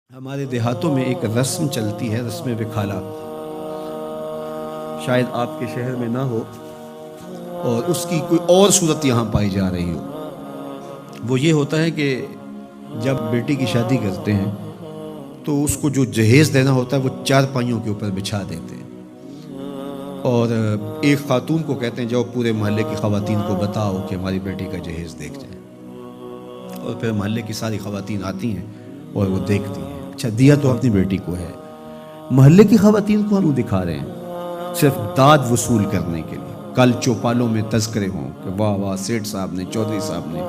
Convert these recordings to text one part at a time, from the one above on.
ہمارے دیہاتوں میں ایک رسم چلتی ہے، رسم وکھالا۔ شاید آپ کے شہر میں نہ ہو اور اس کی کوئی اور صورت یہاں پائی جا رہی ہو۔ وہ یہ ہوتا ہے کہ جب بیٹی کی شادی کرتے ہیں تو اس کو جو جہیز دینا ہوتا ہے وہ چار پائیوں کے اوپر بچھا دیتے ہیں، اور ایک خاتون کو کہتے ہیں جاؤ پورے محلے کی خواتین کو بتاؤ کہ ہماری بیٹی کا جہیز دیکھ جائیں، اور پھر محلے کی ساری خواتین آتی ہیں اور وہ دیکھتی ہیں۔ اچھا، دیا تو اپنی بیٹی کو ہے، محلے کی خواتین کو ہم دکھا رہے ہیں صرف داد وصول کرنے کے لیے۔ کل چوپالوں میں تذکرے ہوں کہ واہ واہ سیٹھ صاحب نے، چودھری صاحب نے،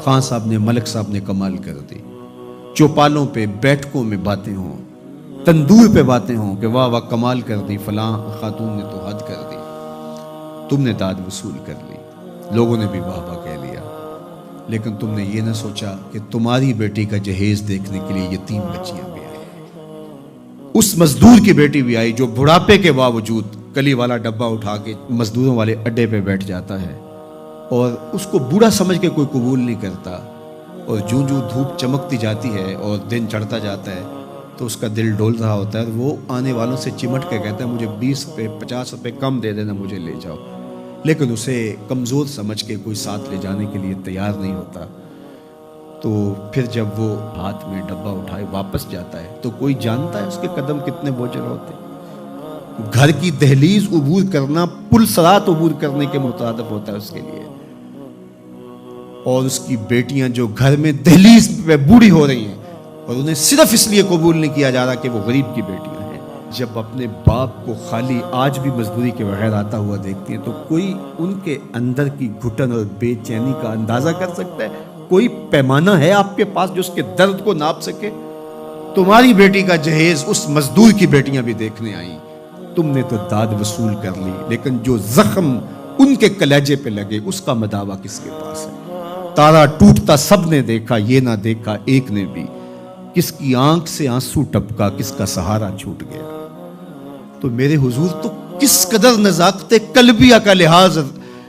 خان صاحب نے، ملک صاحب نے کمال کر دی۔ چوپالوں پہ بیٹھکوں میں باتیں ہوں، تندور پہ باتیں ہوں کہ واہ واہ کمال کر دی، فلاں خاتون نے تو حد کر دی، تم نے داد وصول کر لی، لوگوں نے بھی واہ واہ کہہ لیا۔ لیکن تم نے یہ نہ سوچا کہ تمہاری بیٹی کا جہیز دیکھنے کے لیے یتیم بچیاں بھی آئی، اس مزدور کی بیٹی بھی آئی جو بڑھاپے کے باوجود کلی والا ڈبہ اٹھا کے مزدوروں والے اڈے پہ بیٹھ جاتا ہے، اور اس کو بوڑھا سمجھ کے کوئی قبول نہیں کرتا، اور جوں جوں دھوپ چمکتی جاتی ہے اور دن چڑھتا جاتا ہے تو اس کا دل ڈول رہا ہوتا ہے، اور وہ آنے والوں سے چمٹ کے کہتا ہے مجھے 20 روپے 50 روپے کم دے دینا، مجھے لے جاؤ۔ لیکن اسے کمزور سمجھ کے کوئی ساتھ لے جانے کے لیے تیار نہیں ہوتا۔ تو پھر جب وہ ہاتھ میں ڈبہ اٹھائے واپس جاتا ہے تو کوئی جانتا ہے اس کے قدم کتنے بوجھل ہوتے ہیں؟ گھر کی دہلیز عبور کرنا پل صراط عبور کرنے کے مترادف ہوتا ہے اس کے لیے، اور اس کی بیٹیاں جو گھر میں دہلیز پہ بوڑھی ہو رہی ہیں اور انہیں صرف اس لیے قبول نہیں کیا جا رہا کہ وہ غریب کی بیٹیاں ہیں، جب اپنے باپ کو خالی آج بھی مزدوری کے بغیر آتا ہوا دیکھتی ہیں تو کوئی ان کے اندر کی گھٹن اور بے چینی کا اندازہ کر سکتا ہے؟ کوئی پیمانہ ہے آپ کے پاس جو اس کے درد کو ناپ سکے؟ تمہاری بیٹی کا جہیز اس مزدور کی بیٹیاں بھی دیکھنے آئیں، تم نے تو داد وصول کر لی، لیکن جو زخم ان کے کلیجے پہ لگے اس کا مداوا کس کے پاس ہے؟ تارا ٹوٹتا سب نے دیکھا، یہ نہ دیکھا ایک نے بھی، کس کی آنکھ سے آنسو ٹپکا، کس کا سہارا چھوٹ گیا۔ تو میرے حضور تو کس قدر نزاکت قلبیہ کا لحاظ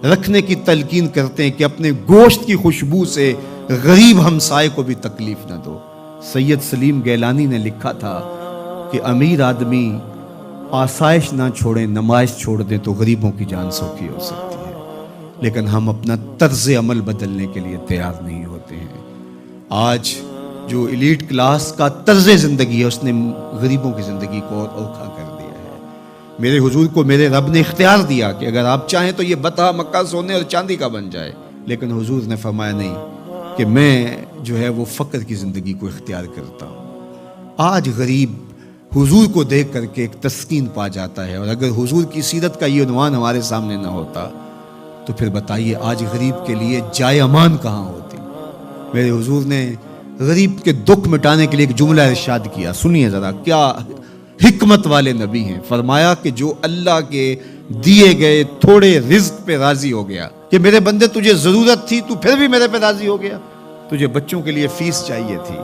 رکھنے کی تلقین کرتے ہیں کہ اپنے گوشت کی خوشبو سے غریب ہمسائے کو بھی تکلیف نہ دو۔ سید سلیم گیلانی نے لکھا تھا کہ امیر آدمی آسائش نہ چھوڑیں، نمائش چھوڑ دیں تو غریبوں کی جان سوکھی ہو سکتی ہے، لیکن ہم اپنا طرز عمل بدلنے کے لیے تیار نہیں ہوتے ہیں۔ آج جو ایلیٹ کلاس کا طرز زندگی ہے اس نے غریبوں کی زندگی کو اور اوکھا کر دیا ہے۔ میرے حضور کو میرے رب نے اختیار دیا کہ اگر آپ چاہیں تو یہ بتا مکہ سونے اور چاندی کا بن جائے، لیکن حضور نے فرمایا نہیں، کہ میں جو ہے وہ فقر کی زندگی کو اختیار کرتا ہوں۔ آج غریب حضور کو دیکھ کر کے ایک تسکین پا جاتا ہے، اور اگر حضور کی سیرت کا یہ عنوان ہمارے سامنے نہ ہوتا تو پھر بتائیے آج غریب کے لیے جائے امان کہاں ہوتی؟ میرے حضور نے غریب کے دکھ مٹانے کے لیے ایک جملہ ارشاد کیا، سنیے ذرا، کیا حکمت والے نبی ہیں۔ فرمایا کہ جو اللہ کے دیے گئے تھوڑے رزق پہ راضی ہو گیا، کہ میرے بندے تجھے ضرورت تھی تو پھر بھی میرے پہ راضی ہو گیا، تجھے بچوں کے لیے فیس چاہیے تھی،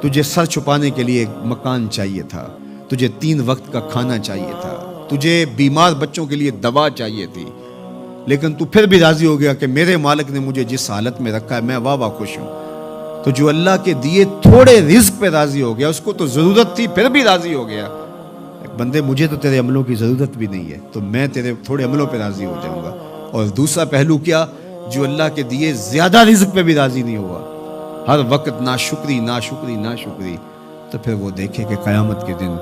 تجھے سر چھپانے کے لیے ایک مکان چاہیے تھا، تجھے 3 وقت کا کھانا چاہیے تھا، تجھے بیمار بچوں کے لیے دوا چاہیے تھی، لیکن تو پھر بھی راضی ہو گیا کہ میرے مالک نے مجھے جس حالت میں رکھا ہے میں واہ واہ خوش ہوں۔ تو جو اللہ کے دیے تھوڑے رزق پہ راضی ہو گیا، اس کو تو ضرورت تھی پھر بھی راضی ہو گیا، بندے مجھے تو تیرے عملوں کی ضرورت بھی نہیں ہے تو میں تیرے تھوڑے عملوں پہ راضی ہو جاؤں گا۔ اور دوسرا پہلو کیا، جو اللہ کے دیے زیادہ رزق پہ بھی راضی نہیں ہوا، ہر وقت ناشکری ناشکری ناشکری، تو پھر وہ دیکھے کہ قیامت کے دن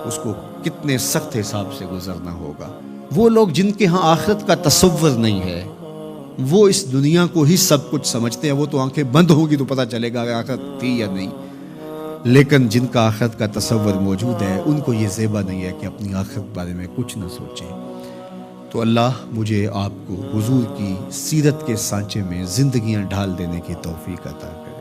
اس کو کتنے سخت حساب سے گزرنا ہوگا۔ وہ لوگ جن کے ہاں آخرت کا تصور نہیں ہے، وہ اس دنیا کو ہی سب کچھ سمجھتے ہیں، وہ تو آنکھیں بند ہوگی تو پتہ چلے گا کہ آخرت تھی یا نہیں، لیکن جن کا آخرت کا تصور موجود ہے ان کو یہ زیبا نہیں ہے کہ اپنی آخرت بارے میں کچھ نہ سوچیں۔ تو اللہ مجھے آپ کو حضور کی سیرت کے سانچے میں زندگیاں ڈھال دینے کی توفیق عطا کرے۔